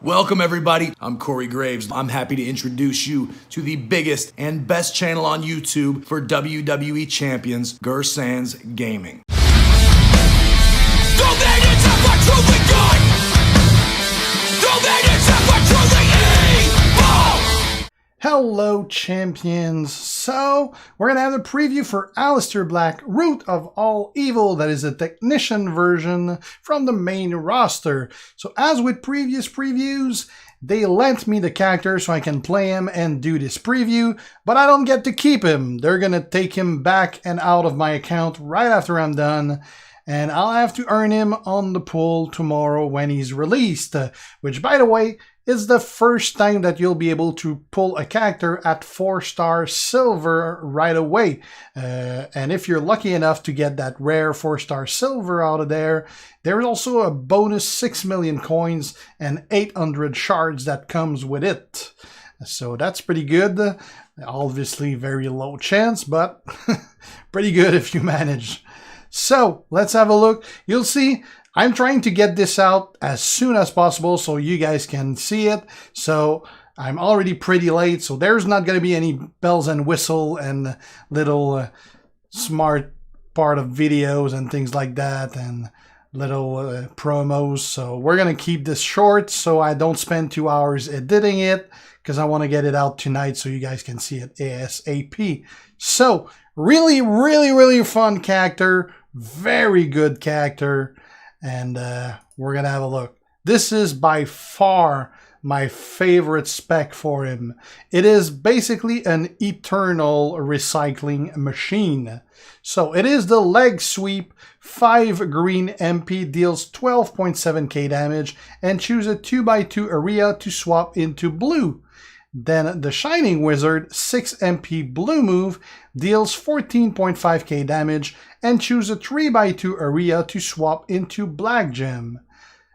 Welcome everybody, I'm Corey Graves. I'm happy to introduce you to the biggest and best channel on YouTube for WWE Champions, Guersan's Gaming. Hello champions, so we're going to have a preview for Aleister Black, Root of All Evil. That is a technician version from the main roster. So as with previous previews, they lent me the character so I can play him and do this preview, but I don't get to keep him. They're going to take him back and out of my account right after I'm done. And I'll have to earn him on the pool tomorrow when he's released, which by the way, is the first time that you'll be able to pull a character at 4-star silver right away. And if you're lucky enough to get that rare 4-star silver out of there, there's also a bonus 6 million coins and 800 shards that comes with it. So that's pretty good. Obviously very low chance, but pretty good if you manage. So let's have a look. You'll see I'm trying to get this out as soon as possible so you guys can see it. So I'm already pretty late, so there's not going to be any bells and whistle and little smart part of videos and things like that and little promos. So we're going to keep this short so I don't spend 2 hours editing it because I want to get it out tonight so you guys can see it ASAP. So really fun character, very good character. And we're going to have a look. This is by far my favorite spec for him. It is basically an eternal recycling machine. So it is the leg sweep, 5 green MP, deals 12.7k damage, and choose a 2x2 area to swap into blue. Then the Shining Wizard, 6 MP blue move, deals 14.5k damage and choose a 3x2 area to swap into black gem.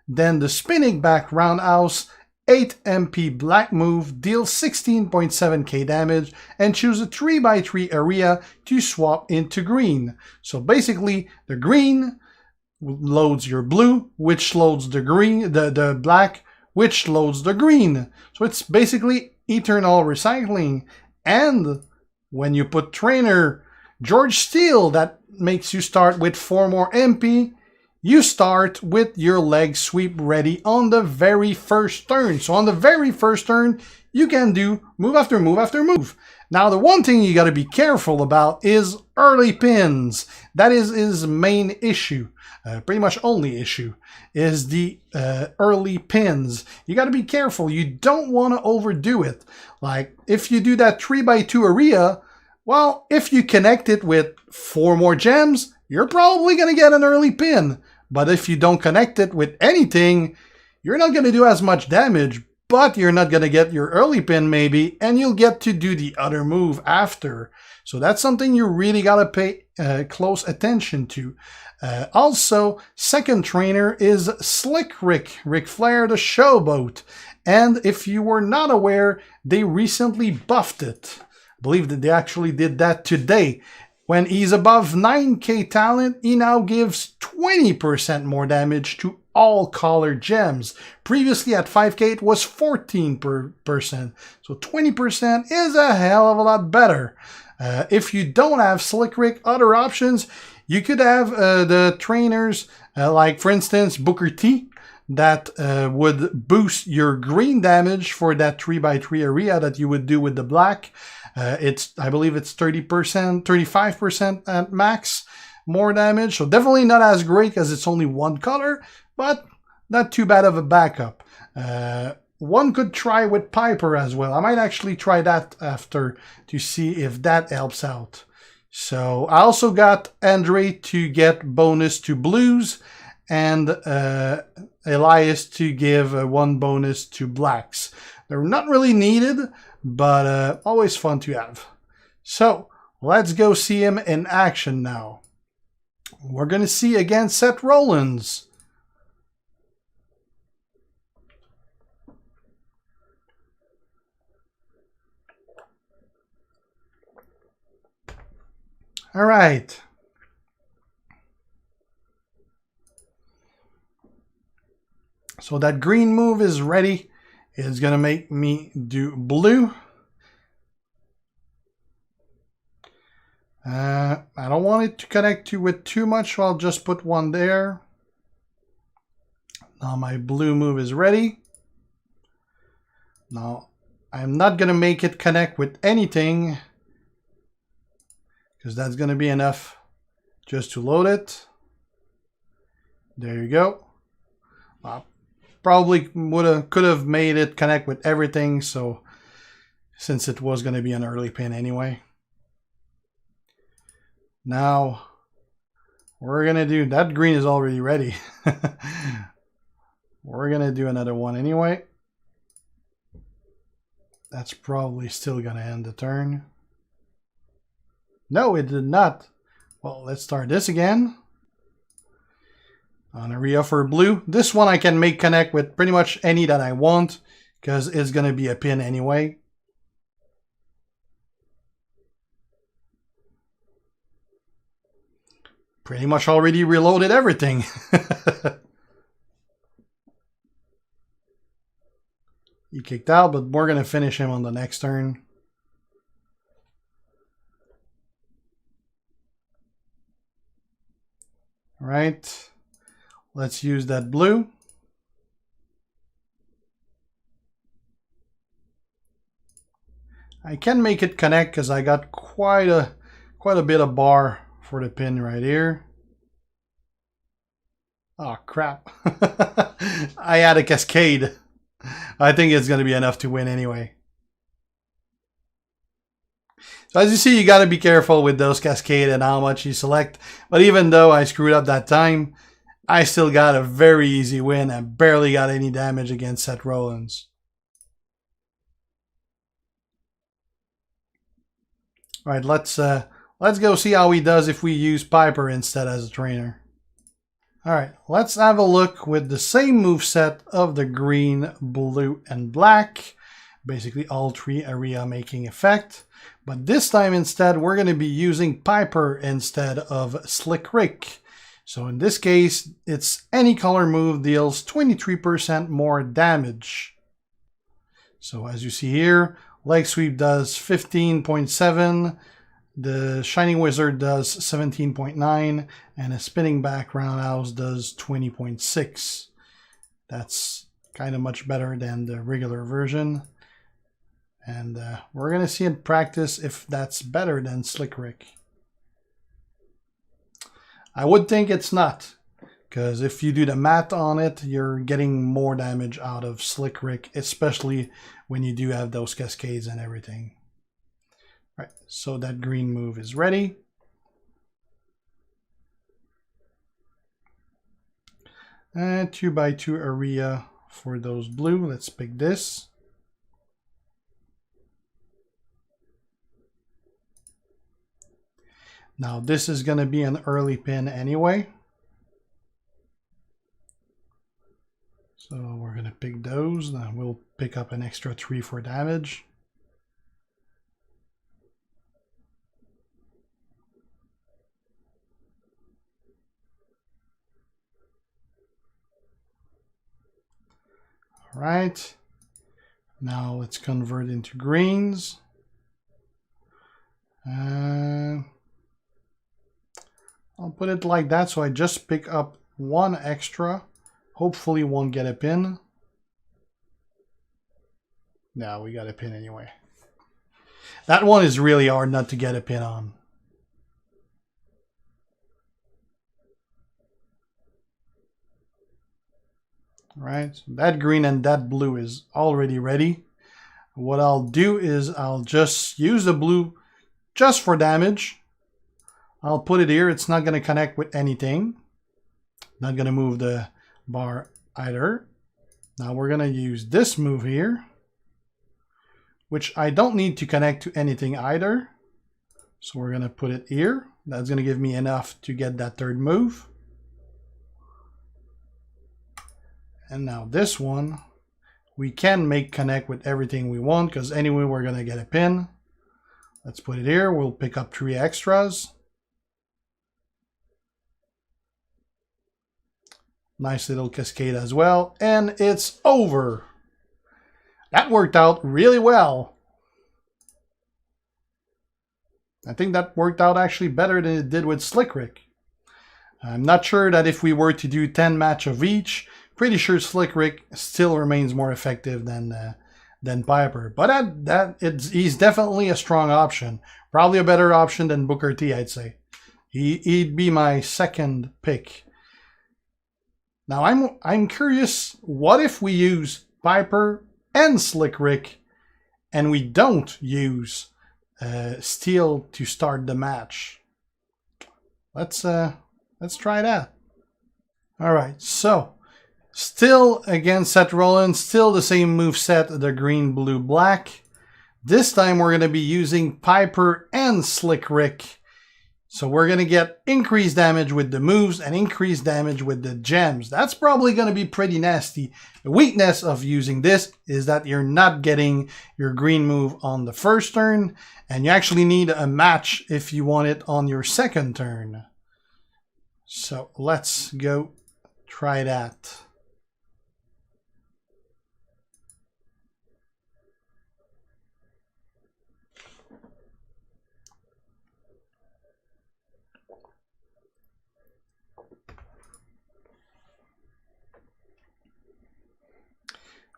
Then the Spinning Back Roundhouse, 8 MP black move, deals 16.7k damage and choose a 3x3 area to swap into green. So basically the green loads your blue, which loads the green, the black, which loads the green. So it's basically eternal recycling. And when you put trainer George Steele, that makes you start with 4 more MP. You start with your leg sweep ready on the very first turn. So on the very first turn, you can do move after move after move. Now the one thing you got to be careful about is early pins. That is his main issue. Pretty much only issue is the early pins. You got to be careful. You don't want to overdo it. Like if you do that 3x2 area, well, if you connect it with 4 more gems, you're probably going to get an early pin. But if you don't connect it with anything, you're not going to do as much damage, but you're not going to get your early pin maybe, and you'll get to do the other move after. So that's something you really got to pay close attention to. Also, second trainer is Slick Ric Flair the Showboat. And if you were not aware, they recently buffed it. I believe that they actually did that today. When he's above 9k talent, he now gives 20% more damage to all colored gems. Previously at 5k it was 14%. So 20% is a hell of a lot better. If you don't have Slick Rick, other options, you could have the trainers like for instance Booker T that would boost your green damage for that 3x3 area that you would do with the black. I believe it's 30%, 35% at max more damage. So definitely not as great because it's only one color, but not too bad of a backup. One could try with Piper as well. I might actually try that after to see if that helps out. So I also got Andre to get bonus to blues and Elias to give 1 bonus to blacks. They're not really needed, but always fun to have. So let's go see him in action now. We're going to see again Seth Rollins. All right. So that green move is ready. It's going to make me do blue. I don't want it to connect to with too much, so I'll just put one there. Now my blue move is ready. Now I'm not going to make it connect with anything, because that's going to be enough just to load it. There you go. Probably could have made it connect with everything, so since it was going to be an early pin anyway. Now we're going to do, that green is already ready. We're going to do another one anyway. That's probably still going to end the turn. No, it did not. Well, let's start this again. On area for blue. This one I can make connect with pretty much any that I want, because it's going to be a pin anyway. Pretty much already reloaded everything. He kicked out, but we're going to finish him on the next turn. All right. Let's use that blue. I can make it connect because I got quite a bit of bar for the pin right here. Oh crap. I had a cascade. I think it's going to be enough to win anyway. So as you see, you got to be careful with those cascade and how much you select. But even though I screwed up that time, I still got a very easy win. I barely got any damage against Seth Rollins. All right, let's go see how he does if we use Piper instead as a trainer. All right, let's have a look with the same moveset of the green, blue, and black. Basically all three area making effect. But this time instead, we're going to be using Piper instead of Slick Rick. So in this case, it's any color move deals 23% more damage. So as you see here, Leg Sweep does 15.7, the Shining Wizard does 17.9, and a Spinning Back Roundhouse does 20.6. That's kind of much better than the regular version. And we're going to see in practice if that's better than Slick Rick. I would think it's not, because if you do the math on it, you're getting more damage out of Slick Rick, especially when you do have those cascades and everything. Right, so that green move is ready. And 2x2 area for those blue. Let's pick this. Now this is going to be an early pin anyway. So we're going to pick those. Then we'll pick up an extra 3 for damage. All right. Now let's convert into greens. I'll put it like that, so I just pick up 1 extra. Hopefully won't get a pin. No, we got a pin anyway. That one is really hard not to get a pin on. All right, so that green and that blue is already ready. What I'll do is I'll just use the blue just for damage. I'll put it here. It's not going to connect with anything. Not going to move the bar either. Now we're going to use this move here, which I don't need to connect to anything either. So we're going to put it here. That's going to give me enough to get that third move. And now this one, we can make connect with everything we want, because anyway we're going to get a pin. Let's put it here. We'll pick up 3 extras. Nice little cascade as well. And it's over. That worked out really well. I think that worked out actually better than it did with Slick Rick. I'm not sure that if we were to do 10 match of each, pretty sure Slick Rick still remains more effective than Piper. But he's definitely a strong option. Probably a better option than Booker T, I'd say. He'd be my second pick. Now I'm curious, what if we use Piper and Slick Rick and we don't use Steel to start the match? Let's try that. All right, so still against Seth Rollins, still the same moveset, the green, blue, black. This time we're going to be using Piper and Slick Rick. So we're going to get increased damage with the moves and increased damage with the gems. That's probably going to be pretty nasty. The weakness of using this is that you're not getting your green move on the first turn, and you actually need a match if you want it on your second turn. So let's go try that.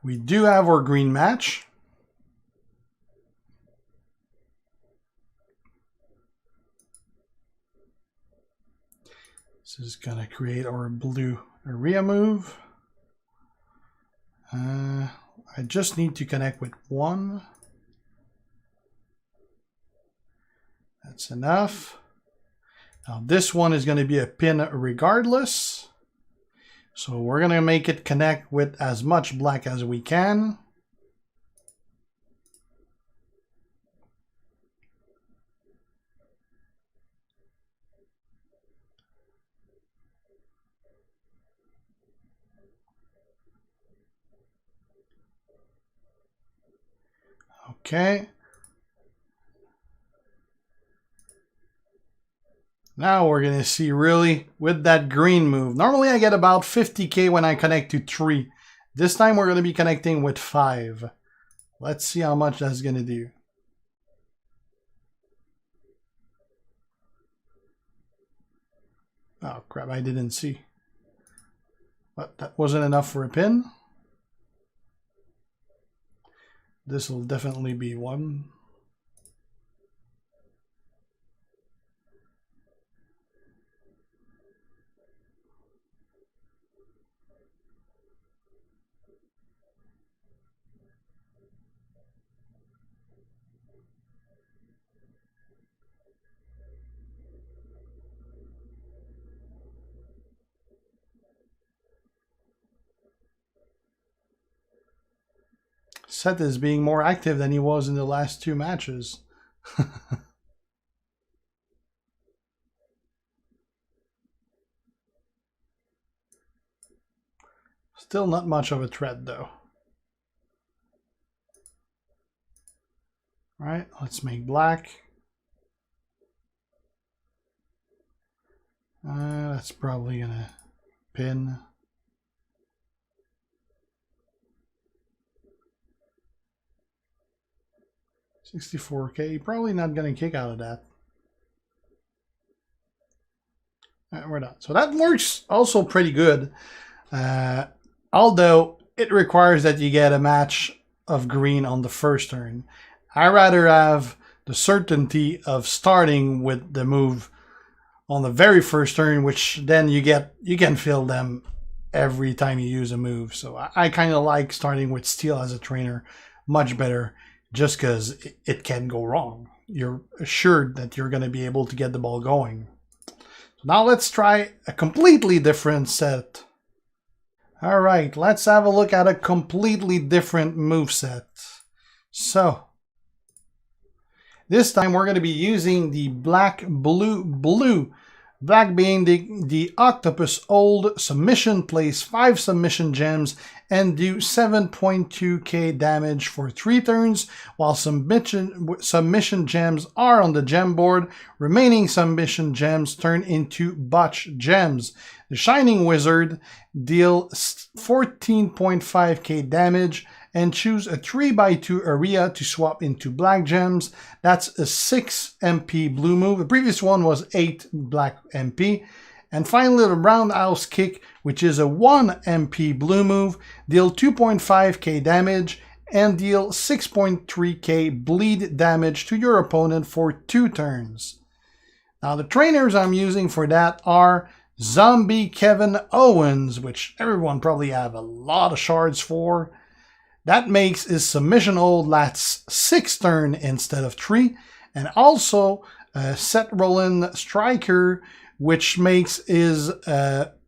We do have our green match. This is going to create our blue area move. I just need to connect with one. That's enough. Now this one is going to be a pin regardless. So we're going to make it connect with as much black as we can. Okay. Now we're going to see really with that green move. Normally I get about 50k when I connect to 3. This time we're going to be connecting with 5. Let's see how much that's going to do. Oh crap, I didn't see. But that wasn't enough for a pin. This will definitely be one. Seth is being more active than he was in the last 2 matches. Still not much of a threat though. All right, let's make black. That's probably gonna pin. $64k, probably not gonna kick out of that. All right, we're done. So that works also pretty good. Although it requires that you get a match of green on the first turn. I rather have the certainty of starting with the move on the very first turn, which then you can fill them every time you use a move. So I kind of like starting with Steel as a trainer much better, just because it can go wrong. You're assured that you're going to be able to get the ball going. So now let's try a completely different set. All right, let's have a look at a completely different moveset. So this time we're going to be using the black, blue, blue. Black being the octopus hold, submission, place 5 submission gems and do 7.2k damage for 3 turns, while submission gems are on the gem board. Remaining submission gems turn into botch gems. The Shining Wizard deals 14.5k damage and choose a 3x2 area to swap into black gems. That's a 6 MP blue move. The previous one was 8 black MP. And finally, the roundhouse kick, which is a 1 MP blue move, deal 2.5k damage and deal 6.3k bleed damage to your opponent for 2 turns. Now the trainers I'm using for that are Zombie Kevin Owens, which everyone probably have a lot of shards for. That makes his submission hold last 6 turns instead of 3. And also Seth Rollins Striker, which makes his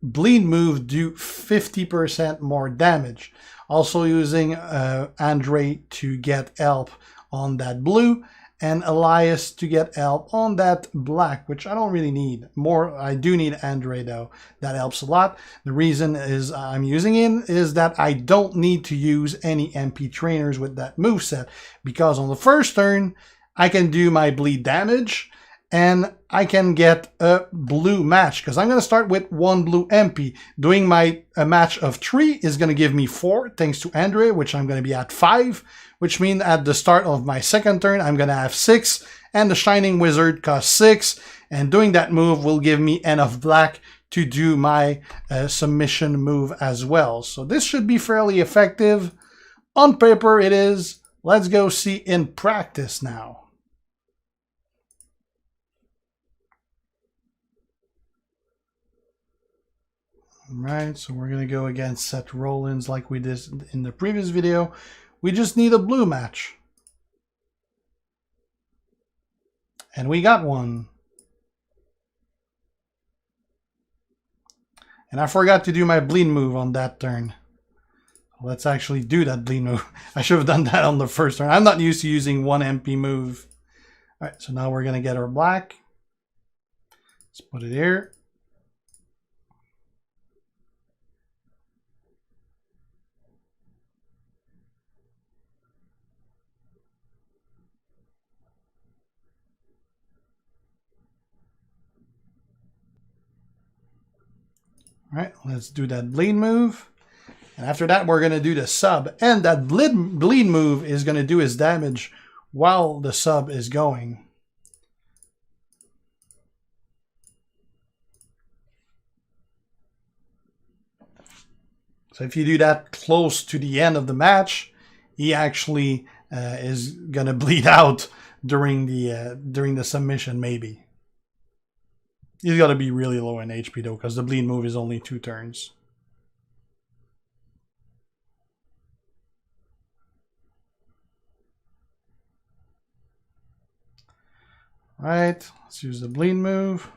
bleed move do 50% more damage. Also using Andre to get help on that blue, and Elias to get help on that black, which I don't really need. I do need Andre though. That helps a lot. The reason is I'm using it is that I don't need to use any MP trainers with that moveset, because on the first turn I can do my bleed damage and I can get a blue match, because I'm going to start with 1 blue MP. Doing a match of 3 is going to give me 4 thanks to Andre, which I'm going to be at 5, which means at the start of my second turn I'm going to have 6, and the Shining Wizard costs 6, and doing that move will give me enough black to do my submission move as well. So this should be fairly effective. On paper it is. Let's go see in practice now. Right, so we're going to go against Seth Rollins like we did in the previous video. We just need a blue match. And we got one. And I forgot to do my bleed move on that turn. Let's actually do that bleed move. I should have done that on the first turn. I'm not used to using 1 MP move. All right, so now we're going to get our black. Let's put it here. All right, let's do that bleed move. And after that, we're going to do the sub. And that bleed move is going to do his damage while the sub is going. So if you do that close to the end of the match, he actually is going to bleed out during the submission, maybe. He's got to be really low in HP though, because the bleed move is only 2 turns. Right, let's use the bleed move.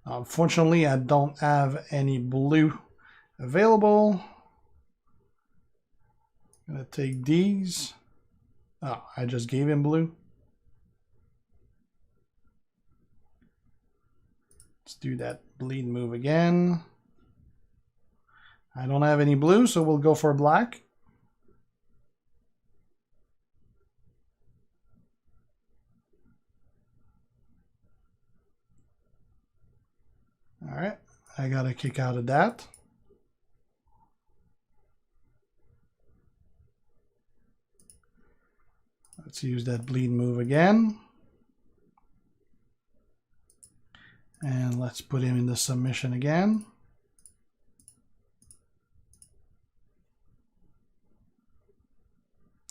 Unfortunately, I don't have any blue available. I'm gonna take these. Oh, I just gave him blue. Let's do that bleed move again. I don't have any blue, so we'll go for black. All right, I got a kick out of that. Let's use that bleed move again. And let's put him in the submission again.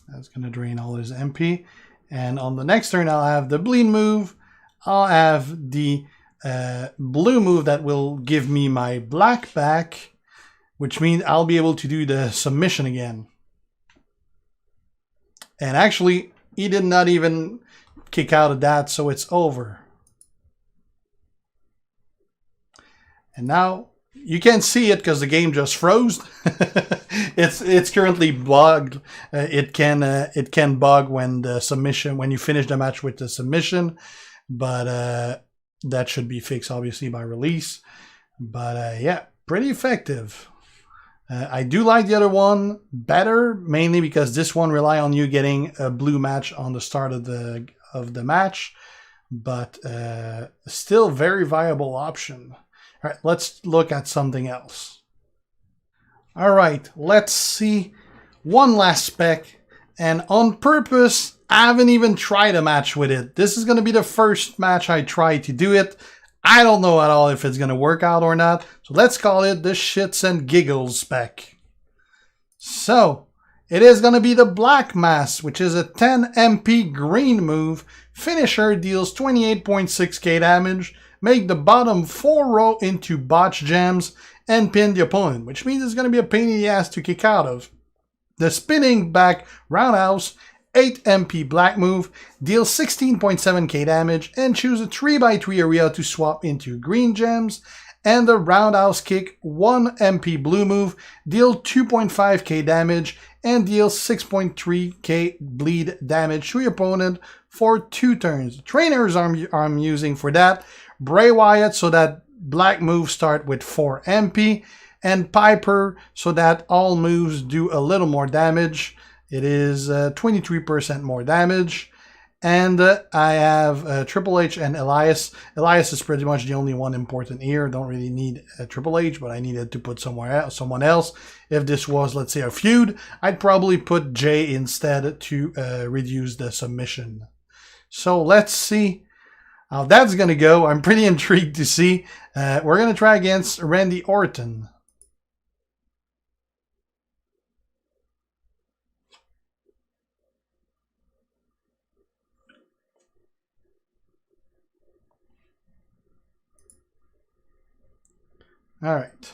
That's going to drain all his MP. And on the next turn, I'll have the bleed move. I'll have the blue move that will give me my black back, which means I'll be able to do the submission again. And actually, he did not even kick out of that, so it's over. And now you can't see it because the game just froze. It's currently bugged. It can bug when the submission, when you finish the match with the submission, but that should be fixed obviously by release. But yeah, pretty effective. I do like the other one better, mainly because this one rely on you getting a blue match on the start of the match, but still very viable option. All right, let's look at something else. All right, let's see one last spec, and on purpose, I haven't even tried a match with it. This is going to be the first match I try to do it. I don't know at all if it's going to work out or not. So let's call it the shits and giggles spec. So it is going to be the Black Mass, which is a 10 MP green move. Finisher deals 28.6k damage. Make the bottom 4 row into botch gems and pin the opponent, which means it's going to be a pain in the ass to kick out of. The spinning back roundhouse, 8 MP black move, deals 16.7k damage and choose a 3x3 area to swap into green gems. And the roundhouse kick, 1 MP blue move, deal 2.5k damage and deals 6.3k bleed damage to your opponent for 2 turns. The trainers I'm using for that, Bray Wyatt, so that black moves start with 4 MP, and Piper, so that all moves do a little more damage. It is 23% more damage. And I have Triple H and Elias. Elias is pretty much the only one important here. Don't really need Triple H, but I needed to put someone else. If this was, let's say, a feud, I'd probably put Jay instead to reduce the submission. So let's see how that's going to go. I'm pretty intrigued to see. We're going to try against Randy Orton. All right.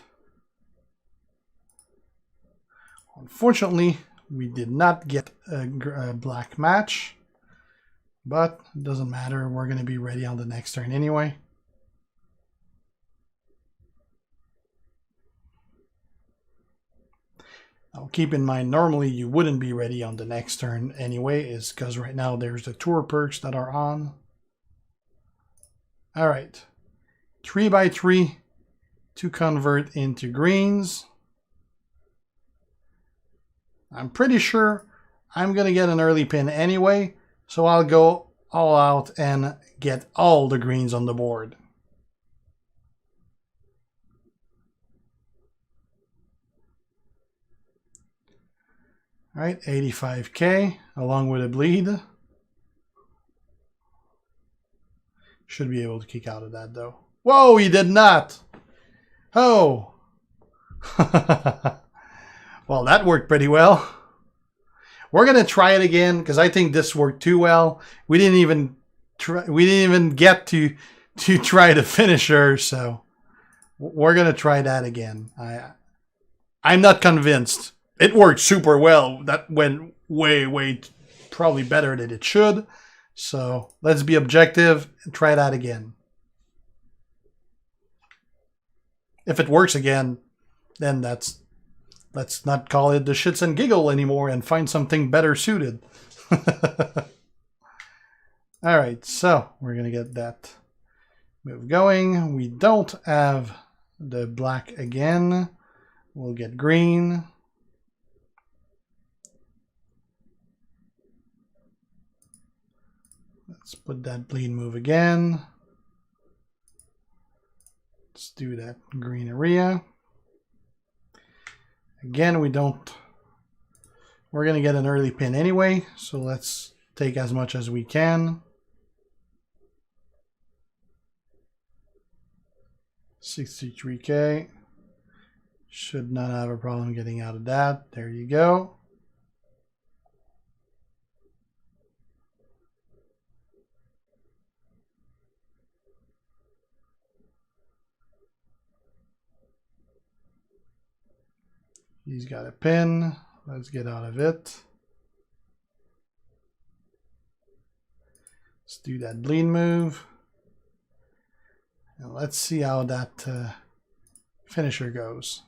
Unfortunately, we did not get a black match, but it doesn't matter. We're going to be ready on the next turn anyway. Now, keep in mind, normally you wouldn't be ready on the next turn anyway, is because right now there's the tour perks that are on. All right. 3x3 to convert into greens. I'm pretty sure I'm going to get an early pin anyway, so I'll go all out and get all the greens on the board. All right, 85k along with a bleed. Should be able to kick out of that though. Whoa, he did not. Oh. Well, that worked pretty well. We're going to try it again because I think this worked too well. We didn't even get to try the finisher, so we're going to try that again. I'm not convinced. It worked super well. That went way probably better than it should. So, let's be objective and try that again. If it works again, then let's not call it the shits and giggle anymore and find something better suited. All right, so we're going to get that move going. We don't have the black again. We'll get green. Let's put that bleed move again. Let's do that green area. Again, we're going to get an early pin anyway, so let's take as much as we can. 63k. Should not have a problem getting out of that. There you go. He's got a pin. Let's get out of it. Let's do that bleed move. And let's see how that finisher goes.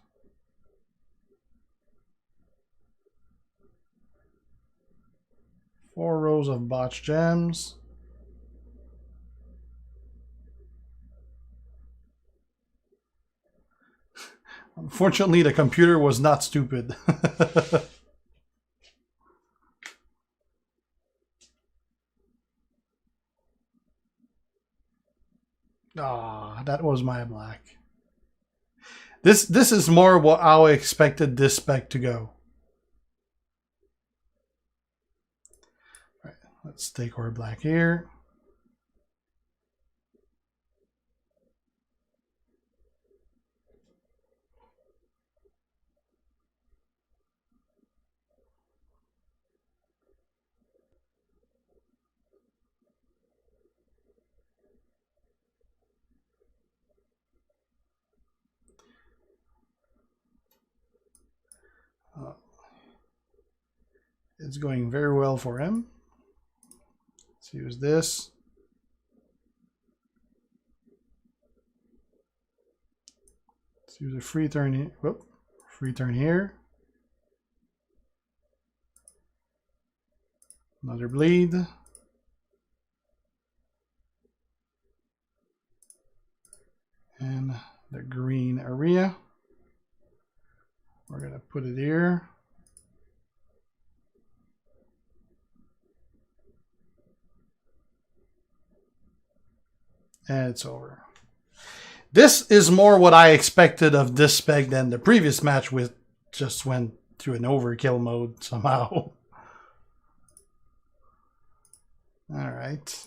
Four rows of botch gems. Unfortunately, the computer was not stupid. Ah, that was my black. This is more how I expected this spec to go. Let's take our black here. It's going very well for him. Let's use this. Let's use a free turn here. Whoop. Free turn here. Another bleed. And the green area. We're going to put it here. And it's over. This is more what I expected of this spec than the previous match, which just went to an overkill mode somehow. All right.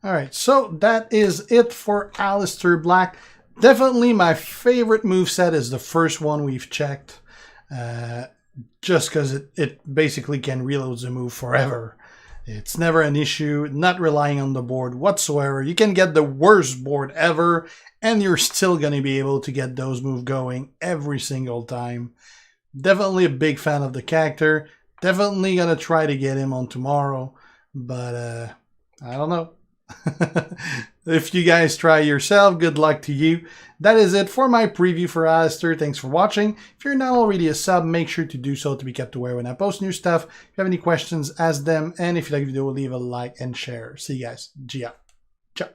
All right, so that is it for Aleister Black. Definitely my favorite moveset is the first one we've checked. Just because it basically can reload the move forever. It's never an issue, not relying on the board whatsoever. You can get the worst board ever, and you're still going to be able to get those moves going every single time. Definitely a big fan of the character. Definitely going to try to get him on tomorrow, but I don't know. If you guys try yourself, good luck to you. That is it for my preview for Aleister. Thanks for watching. If you're not already a sub, make sure to do so to be kept aware when I post new stuff. If you have any questions, ask them. And if you like the video, leave a like and share. See you guys. Gia. Ciao.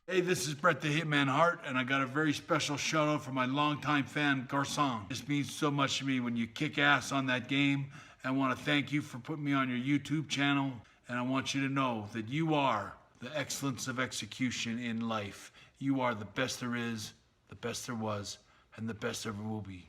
Hey, this is Bret the Hitman Hart, and I got a very special shout out for my longtime fan, Guersan. This means so much to me when you kick ass on that game. I want to thank you for putting me on your YouTube channel, and I want you to know that you are the excellence of execution in life. You are the best there is, the best there was, and the best there ever will be.